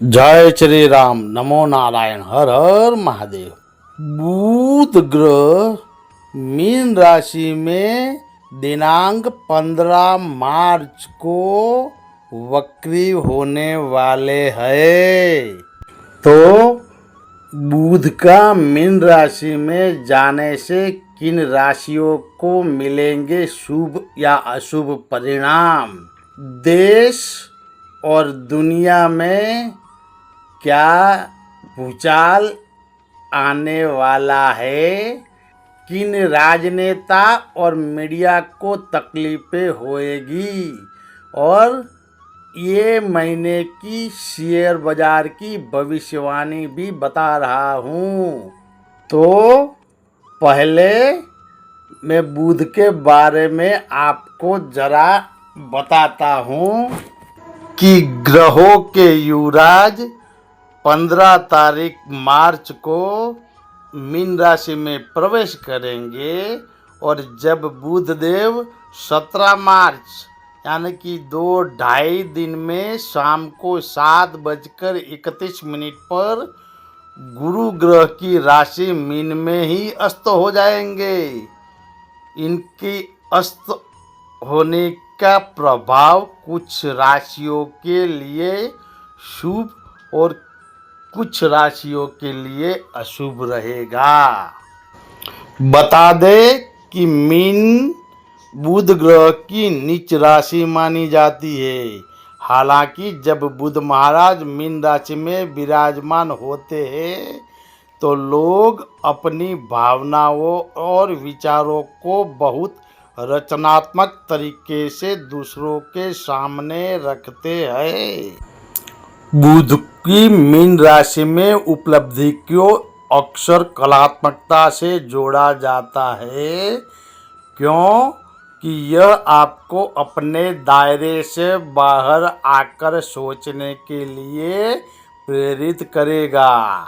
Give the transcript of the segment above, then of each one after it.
जय श्री राम। नमो नारायण। हर हर महादेव। बुध ग्रह मीन राशि में दिनांक 15 मार्च को वक्री होने वाले हैं। तो बुध का मीन राशि में जाने से किन राशियों को मिलेंगे शुभ या अशुभ परिणाम, देश और दुनिया में क्या भूचाल आने वाला है, किन राजनेता और मीडिया को तकलीफें होएगी, और ये महीने की शेयर बाजार की भविष्यवाणी भी बता रहा हूँ। तो पहले मैं बुध के बारे में आपको ज़रा बताता हूँ कि ग्रहों के युवराज 15 तारीख मार्च को मीन राशि में प्रवेश करेंगे और जब बुध देव 17 मार्च यानी कि 2-2.5 दिन में शाम को 7:31 पर गुरु ग्रह की राशि मीन में ही अस्त हो जाएंगे। इनकी अस्त होने का प्रभाव कुछ राशियों के लिए शुभ और कुछ राशियों के लिए अशुभ रहेगा। बता दें कि मीन बुध ग्रह की नीच राशि मानी जाती है। हालांकि जब बुध महाराज मीन राशि में विराजमान होते हैं तो लोग अपनी भावनाओं और विचारों को बहुत रचनात्मक तरीके से दूसरों के सामने रखते हैं। बुध की मीन राशि में उपलब्धि को अक्सर कलात्मकता से जोड़ा जाता है, क्योंकि यह आपको अपने दायरे से बाहर आकर सोचने के लिए प्रेरित करेगा।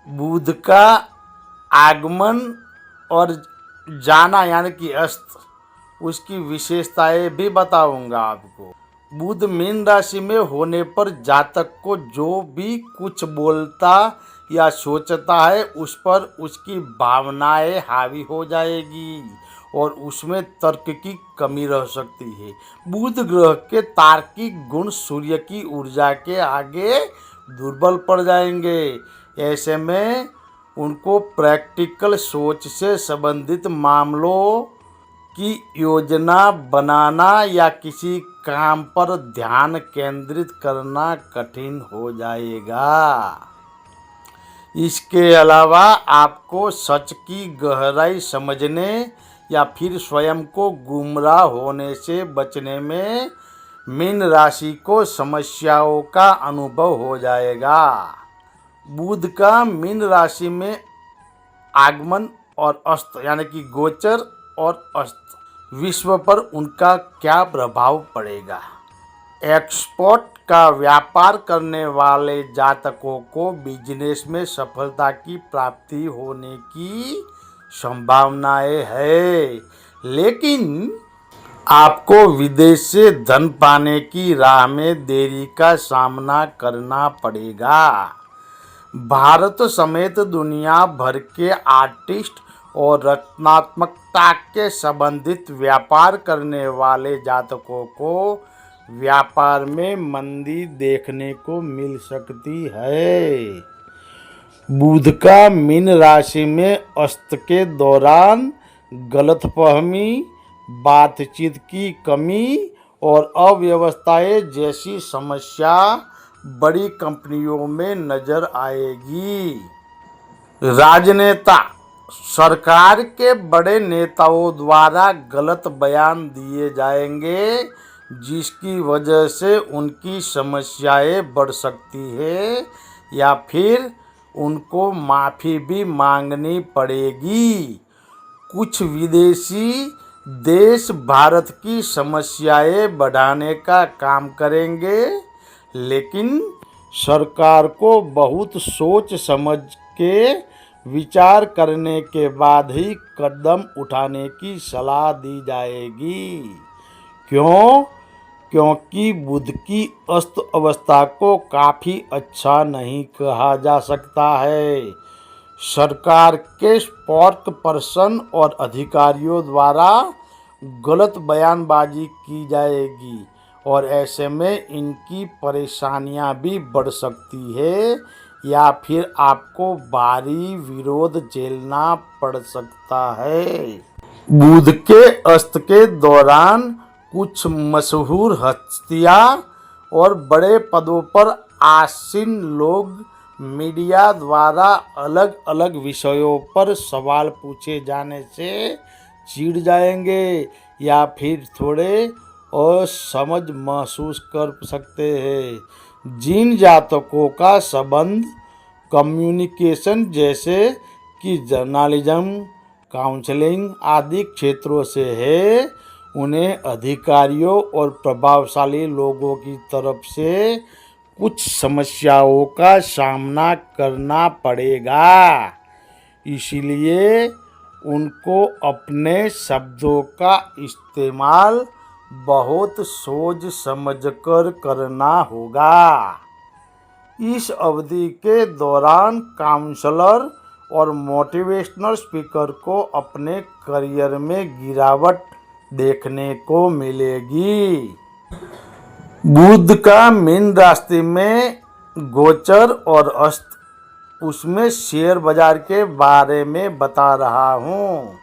बुध का आगमन और जाना यानी कि अस्त, उसकी विशेषताएं भी बताऊंगा आपको। बुध मीन राशि में होने पर जातक को जो भी कुछ बोलता या सोचता है उस पर उसकी भावनाएं हावी हो जाएगी और उसमें तर्क की कमी रह सकती है। बुध ग्रह के तार्किक गुण सूर्य की ऊर्जा के आगे दुर्बल पड़ जाएंगे। ऐसे में उनको प्रैक्टिकल सोच से संबंधित मामलों की योजना बनाना या किसी काम पर ध्यान केंद्रित करना कठिन हो जाएगा। इसके अलावा आपको सच की गहराई समझने या फिर स्वयं को गुमराह होने से बचने में मीन राशि को समस्याओं का अनुभव हो जाएगा। बुध का मीन राशि में आगमन और अस्त यानी कि गोचर और अस्त, विश्व पर उनका क्या प्रभाव पड़ेगा। एक्सपोर्ट का व्यापार करने वाले जातकों को बिजनेस में सफलता की प्राप्ति होने की संभावनाएं है, लेकिन आपको विदेश से धन पाने की राह में देरी का सामना करना पड़ेगा। भारत समेत दुनिया भर के आर्टिस्ट और रचनात्मकता के संबंधित व्यापार करने वाले जातकों को व्यापार में मंदी देखने को मिल सकती है। बुध का मीन राशि में अस्त के दौरान गलतफहमी, बातचीत की कमी और अव्यवस्थाएं जैसी समस्या बड़ी कंपनियों में नजर आएगी। राजनेता, सरकार के बड़े नेताओं द्वारा गलत बयान दिए जाएंगे जिसकी वजह से उनकी समस्याएं बढ़ सकती है या फिर उनको माफ़ी भी मांगनी पड़ेगी। कुछ विदेशी देश भारत की समस्याएं बढ़ाने का काम करेंगे, लेकिन सरकार को बहुत सोच समझ के विचार करने के बाद ही कदम उठाने की सलाह दी जाएगी। क्यों? क्योंकि बुध की अस्त अवस्था को काफ़ी अच्छा नहीं कहा जा सकता है। सरकार के स्पोर्क पर्सन और अधिकारियों द्वारा गलत बयानबाजी की जाएगी और ऐसे में इनकी परेशानियां भी बढ़ सकती है या फिर आपको भारी विरोध झेलना पड़ सकता है। बुध के अस्त के दौरान कुछ मशहूर हस्तियां और बड़े पदों पर आसीन लोग मीडिया द्वारा अलग अलग विषयों पर सवाल पूछे जाने से चिढ़ जाएंगे या फिर थोड़े असमझ महसूस कर सकते हैं। जिन जातकों का संबंध कम्युनिकेशन जैसे कि जर्नलिज्म, काउंसलिंग आदि क्षेत्रों से है, उन्हें अधिकारियों और प्रभावशाली लोगों की तरफ से कुछ समस्याओं का सामना करना पड़ेगा। इसलिए उनको अपने शब्दों का इस्तेमाल बहुत सोच समझकर करना होगा। इस अवधि के दौरान काउंसलर और मोटिवेशनल स्पीकर को अपने करियर में गिरावट देखने को मिलेगी। बुध का मीन राशि में गोचर और अस्त, उसमें शेयर बाजार के बारे में बता रहा हूँ।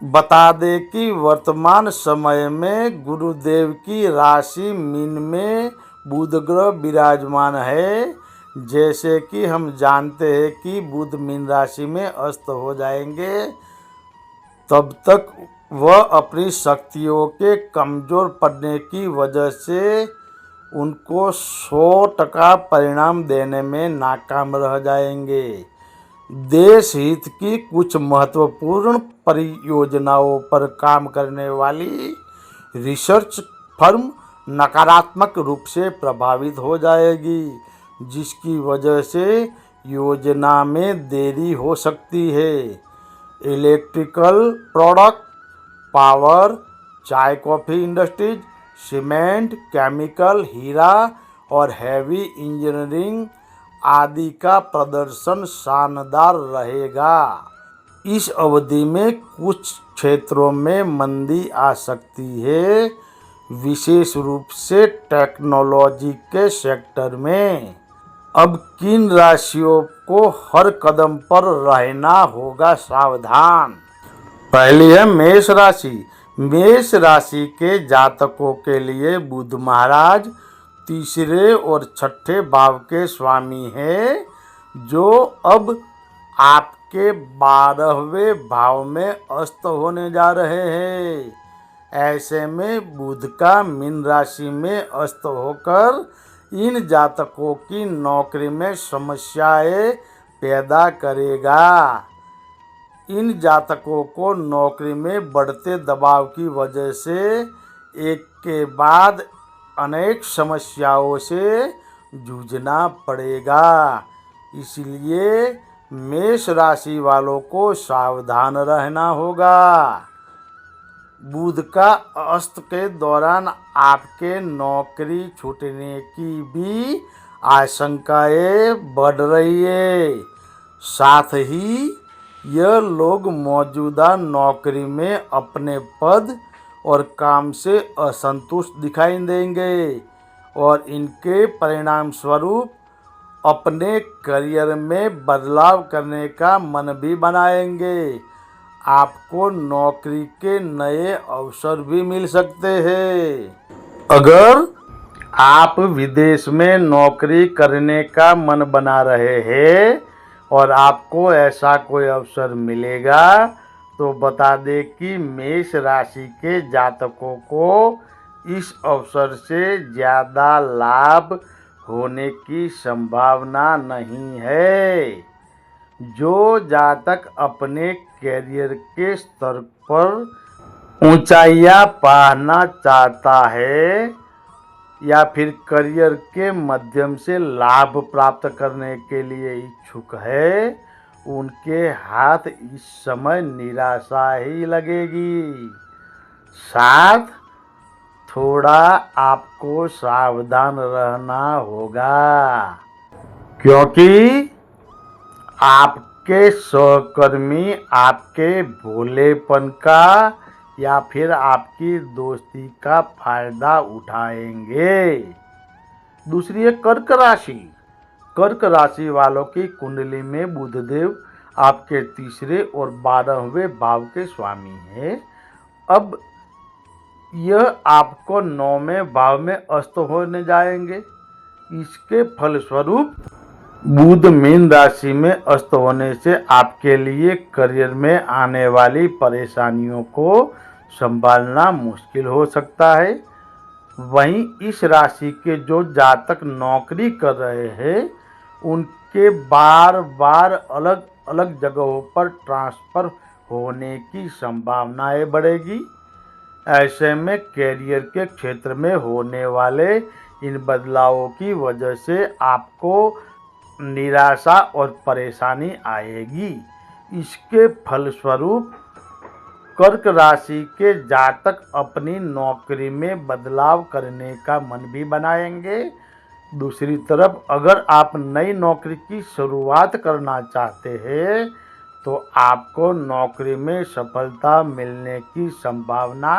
बता दें कि वर्तमान समय में गुरुदेव की राशि मीन में बुध ग्रह विराजमान है। जैसे कि हम जानते हैं कि बुध मीन राशि में अस्त हो जाएंगे, तब तक वह अपनी शक्तियों के कमज़ोर पड़ने की वजह से उनको 100% परिणाम देने में नाकाम रह जाएंगे। देश हित की कुछ महत्वपूर्ण परियोजनाओं पर काम करने वाली रिसर्च फर्म नकारात्मक रूप से प्रभावित हो जाएगी, जिसकी वजह से योजना में देरी हो सकती है। इलेक्ट्रिकल प्रोडक्ट, पावर, चाय कॉफ़ी इंडस्ट्रीज, सीमेंट, केमिकल, हीरा और हैवी इंजीनियरिंग आदि का प्रदर्शन शानदार रहेगा। इस अवधि में कुछ क्षेत्रों में मंदी आ सकती है, विशेष रूप से टेक्नोलॉजी के सेक्टर में। अब किन राशियों को हर कदम पर रहना होगा सावधान? पहली है मेष राशि। मेष राशि के जातकों के लिए बुध महाराज तीसरे और छठे भाव के स्वामी हैं, जो अब आपके 12वें भाव में अस्त होने जा रहे हैं। ऐसे में बुध का मीन राशि में अस्त होकर इन जातकों की नौकरी में समस्याएं पैदा करेगा। इन जातकों को नौकरी में बढ़ते दबाव की वजह से एक के बाद अनेक समस्याओं से जूझना पड़ेगा। इसलिए मेष राशि वालों को सावधान रहना होगा। बुध का अस्त के दौरान आपके नौकरी छूटने की भी आशंकाएं बढ़ रही है। साथ ही यह लोग मौजूदा नौकरी में अपने पद और काम से असंतुष्ट दिखाई देंगे और इनके परिणाम स्वरूप अपने करियर में बदलाव करने का मन भी बनाएंगे। आपको नौकरी के नए अवसर भी मिल सकते हैं। अगर आप विदेश में नौकरी करने का मन बना रहे हैं और आपको ऐसा कोई अवसर मिलेगा, तो बता दें कि मेष राशि के जातकों को इस अवसर से ज़्यादा लाभ होने की संभावना नहीं है। जो जातक अपने कैरियर के स्तर पर ऊंचाइयां पाना चाहता है या फिर करियर के माध्यम से लाभ प्राप्त करने के लिए इच्छुक है, उनके हाथ इस समय निराशा ही लगेगी। साथ थोड़ा आपको सावधान रहना होगा, क्योंकि आपके सहकर्मी आपके भोलेपन का या फिर आपकी दोस्ती का फायदा उठाएंगे। दूसरी है कर्क राशि। कर्क राशि वालों की कुंडली में बुधदेव आपके तीसरे और 12वें भाव के स्वामी हैं। अब यह आपको 9वें भाव में अस्त होने जाएंगे। इसके फलस्वरूप बुध मीन राशि में अस्त होने से आपके लिए करियर में आने वाली परेशानियों को संभालना मुश्किल हो सकता है। वहीं इस राशि के जो जातक नौकरी कर रहे हैं उनके बार बार अलग अलग जगहों पर ट्रांसफ़र होने की संभावनाएं बढ़ेगी। ऐसे में कैरियर के क्षेत्र में होने वाले इन बदलावों की वजह से आपको निराशा और परेशानी आएगी। इसके फलस्वरूप कर्क राशि के जातक अपनी नौकरी में बदलाव करने का मन भी बनाएंगे। दूसरी तरफ अगर आप नई नौकरी की शुरुआत करना चाहते हैं तो आपको नौकरी में सफलता मिलने की संभावना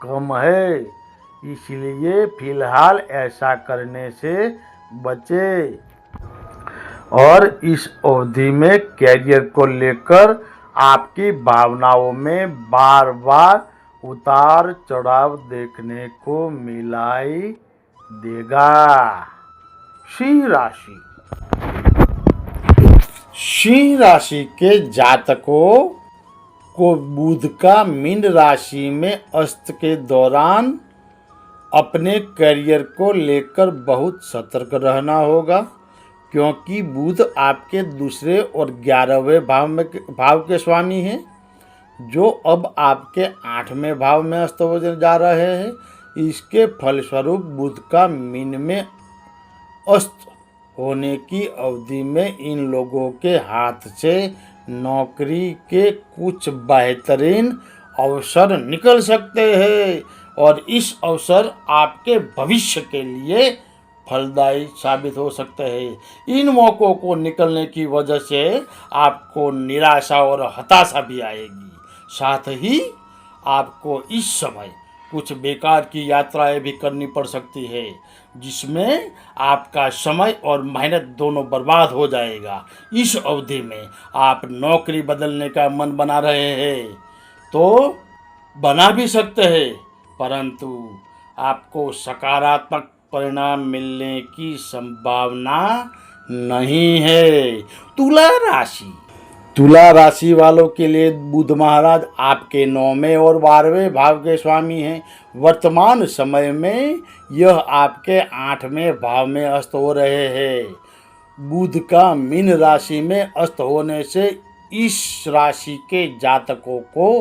कम है, इसलिए फिलहाल ऐसा करने से बचें। और इस अवधि में कैरियर को लेकर आपकी भावनाओं में बार बार उतार चढ़ाव देखने को मिलाई देगा। सिंह राशि। सिंह राशि के जातकों को बुध का मीन राशि में अस्त के दौरान अपने करियर को लेकर बहुत सतर्क रहना होगा, क्योंकि बुध आपके दूसरे और 11वें भाव के स्वामी हैं, जो अब आपके 8वें भाव में अस्त होने जा रहे हैं। इसके फलस्वरूप बुध का मीन में अस्त होने की अवधि में इन लोगों के हाथ से नौकरी के कुछ बेहतरीन अवसर निकल सकते हैं और इस अवसर आपके भविष्य के लिए फलदायी साबित हो सकते हैं। इन मौक़ों को निकलने की वजह से आपको निराशा और हताशा भी आएगी। साथ ही आपको इस समय कुछ बेकार की यात्राएं भी करनी पड़ सकती है, जिसमें आपका समय और मेहनत दोनों बर्बाद हो जाएगा। इस अवधि में आप नौकरी बदलने का मन बना रहे हैं तो बना भी सकते हैं, परंतु आपको सकारात्मक परिणाम मिलने की संभावना नहीं है। तुला राशि। तुला राशि वालों के लिए बुध महाराज आपके 9वें और 12वें भाव के स्वामी हैं। वर्तमान समय में यह आपके 8वें भाव में अस्त हो रहे हैं। बुध का मीन राशि में अस्त होने से इस राशि के जातकों को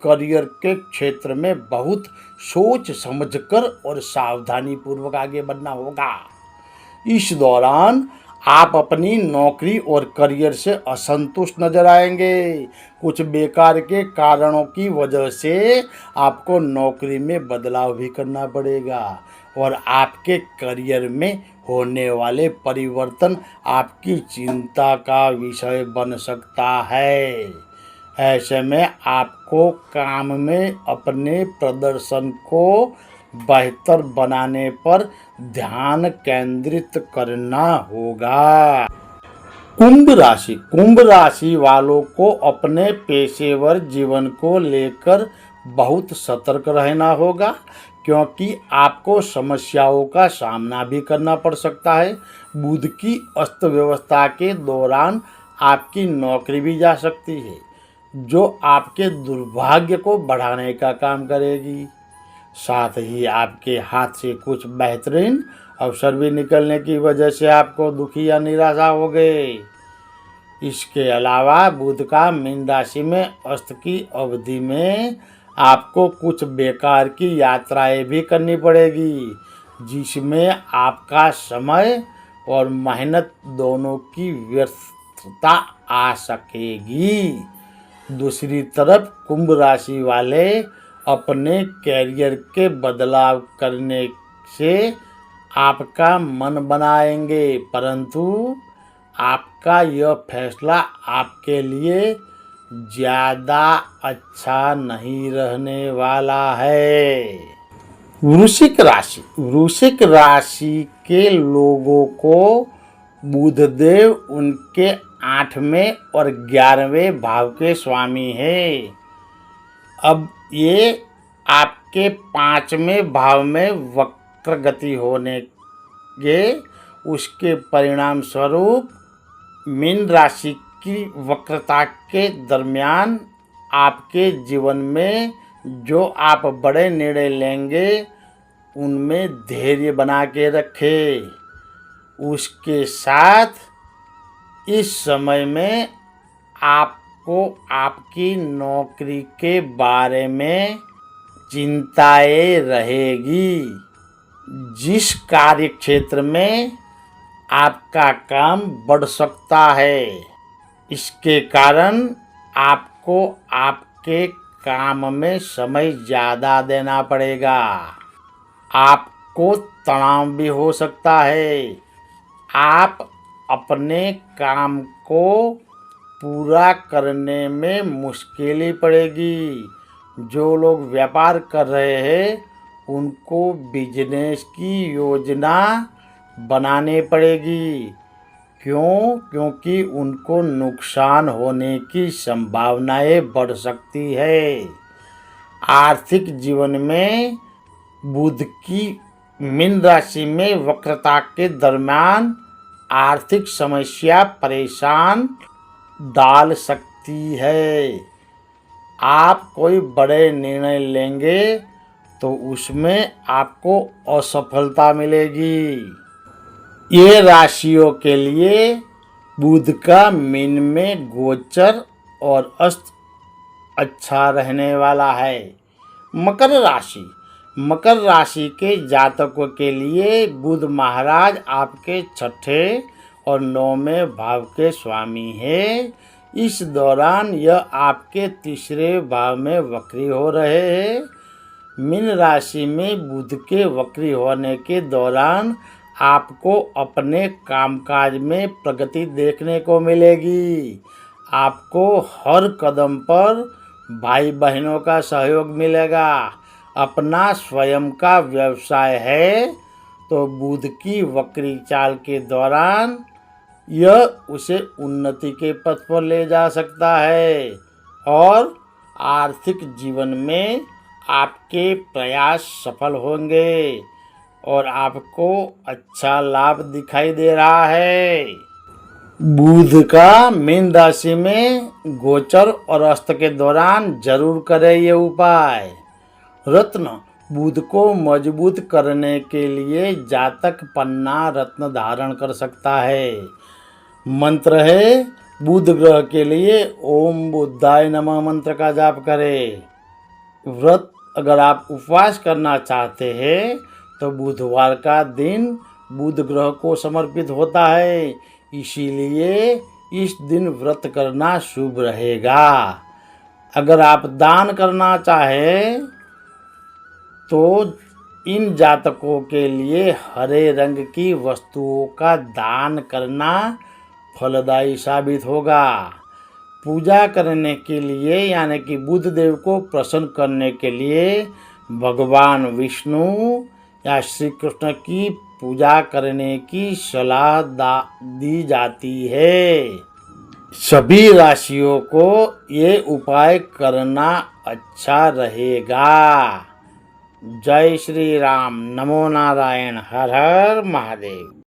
करियर के क्षेत्र में बहुत सोच समझकर और सावधानी पूर्वक आगे बढ़ना होगा। इस दौरान आप अपनी नौकरी और करियर से असंतुष्ट नजर आएंगे। कुछ बेकार के कारणों की वजह से आपको नौकरी में बदलाव भी करना पड़ेगा और आपके करियर में होने वाले परिवर्तन आपकी चिंता का विषय बन सकता है। ऐसे में आपको काम में अपने प्रदर्शन को बेहतर बनाने पर ध्यान केंद्रित करना होगा। कुंभ राशि। कुंभ राशि वालों को अपने पेशेवर जीवन को लेकर बहुत सतर्क रहना होगा, क्योंकि आपको समस्याओं का सामना भी करना पड़ सकता है। बुध की अस्त व्यवस्था के दौरान आपकी नौकरी भी जा सकती है, जो आपके दुर्भाग्य को बढ़ाने का काम करेगी। साथ ही आपके हाथ से कुछ बेहतरीन अवसर भी निकलने की वजह से आपको दुखी या निराशा हो गए। इसके अलावा बुध का मीन राशि में अस्त की अवधि में आपको कुछ बेकार की यात्राएं भी करनी पड़ेगी, जिसमें आपका समय और मेहनत दोनों की व्यर्थता आ सकेगी। दूसरी तरफ कुंभ राशि वाले अपने कैरियर के बदलाव करने से आपका मन बनाएंगे, परंतु आपका यह फैसला आपके लिए ज़्यादा अच्छा नहीं रहने वाला है। वृश्चिक राशि के लोगों को बुधदेव उनके 8वें और 11वें भाव के स्वामी है। अब ये आपके 5वें भाव में वक्र गति होने के उसके परिणाम स्वरूप मीन राशि की वक्रता के दरमियान आपके जीवन में जो आप बड़े निर्णय लेंगे उनमें धैर्य बना के रखें। उसके साथ इस समय में आपको आपकी नौकरी के बारे में चिंताएं रहेगी। जिस कार्य क्षेत्र में आपका काम बढ़ सकता है, इसके कारण आपको आपके काम में समय ज़्यादा देना पड़ेगा। आपको तनाव भी हो सकता है। आप अपने काम को पूरा करने में मुश्किल पड़ेगी। जो लोग व्यापार कर रहे हैं उनको बिजनेस की योजना बनानी पड़ेगी। क्योंकि उनको नुकसान होने की संभावनाएं बढ़ सकती है। आर्थिक जीवन में बुध की मीन राशि में वक्रता के दरमियान आर्थिक समस्या परेशान डाल सकती है। आप कोई बड़े निर्णय लेंगे तो उसमें आपको असफलता मिलेगी। ये राशियों के लिए बुध का मीन में गोचर और अस्त अच्छा रहने वाला है। मकर राशि के जातकों के लिए बुध महाराज आपके 6ठे और 9वें भाव के स्वामी है। इस दौरान यह आपके 3रे भाव में वक्री हो रहे हैं। मीन राशि में बुध के वक्री होने के दौरान आपको अपने कामकाज में प्रगति देखने को मिलेगी। आपको हर कदम पर भाई बहनों का सहयोग मिलेगा। अपना स्वयं का व्यवसाय है तो बुध की वक्री चाल के दौरान यह उसे उन्नति के पथ पर ले जा सकता है और आर्थिक जीवन में आपके प्रयास सफल होंगे और आपको अच्छा लाभ दिखाई दे रहा है। बुध का मीन राशि में गोचर और अस्त के दौरान जरूर करें ये उपाय। रत्न बुध को मजबूत करने के लिए जातक पन्ना रत्न धारण कर सकता है। मंत्र है बुध ग्रह के लिए ओम बुद्धाय नमः मंत्र का जाप करें। व्रत अगर आप उपवास करना चाहते हैं तो बुधवार का दिन बुध ग्रह को समर्पित होता है, इसीलिए इस दिन व्रत करना शुभ रहेगा। अगर आप दान करना चाहें तो इन जातकों के लिए हरे रंग की वस्तुओं का दान करना फलदायी साबित होगा। पूजा करने के लिए यानी कि बुध देव को प्रसन्न करने के लिए भगवान विष्णु या श्री कृष्ण की पूजा करने की सलाह दी जाती है। सभी राशियों को ये उपाय करना अच्छा रहेगा। जय श्री राम। नमो नारायण। हर हर महादेव।